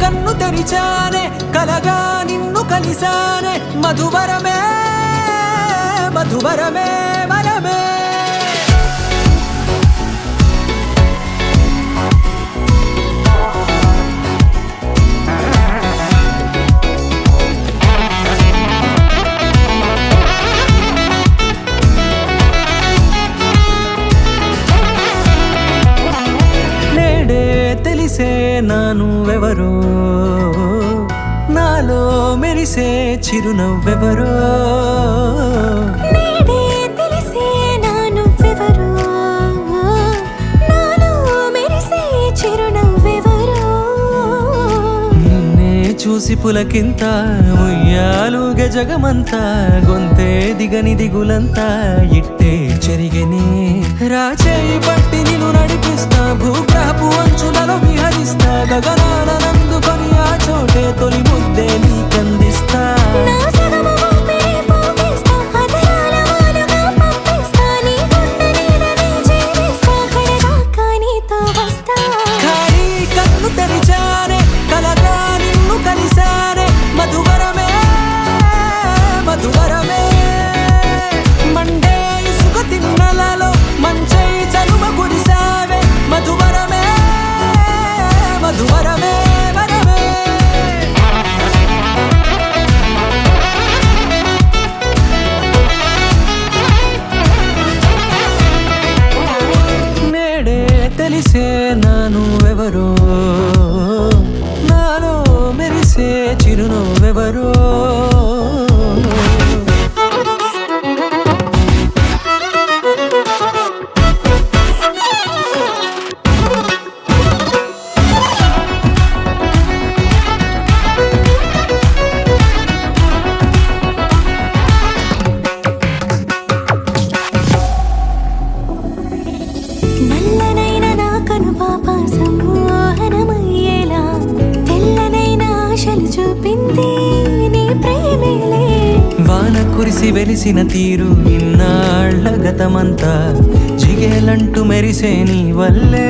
కన్ను తెరిచానే కలగా నిన్ను కలిసానే మధువరమే మధువరమే వరమే తెలిసే నానువెవరో నాలో మెరిసే చిరునవ్వెవరో నేడే తెలిసే నానువెవరో నాలో మెరిసే చిరునవ్వెవరో నిన్నే చూసి పులకింత ఉయ్యాలుగే జగమంతా గొంతే దిగని దిగులంతా ఇట్టే చెరిగని రాచేయి పట్టి నిన్ను నడిపిస్తా భూగ్రహపు అంచులలో విహరిస్తా గగనానందుకొని ఆ చోటే తొలి ముద్దే నీకందిస్తా నా సగము ఊపిరి పోగేస్తా అదరాల వాలుగా పంపిస్తా నీ గుండె నీడనే జీవిస్తా కడదాకా నీతో వస్తా ఖాళీ కన్ను తెరిచానే కలగా నిన్ను కలిసానే మధువరమే మధువరమే మండే ఇసుక తిన్నలలో మంచై చలువ కురిసావే మధువరమే మధువరమే వరమే నేడే తెలిసే నానువెవరో నాలో మెరిసే చిరునవ్వెవరో నల్లనైన నా కనుపాప సమ్మోహనమయ్యేలా తెల్లనైన ఆశలు చూపింది నీ ప్రేమేలే వాన కురిసి వెలిసిన తీరు ఇన్నాళ్ల గతమంతా జిగేలంటూ మెరిసే నీ వల్లే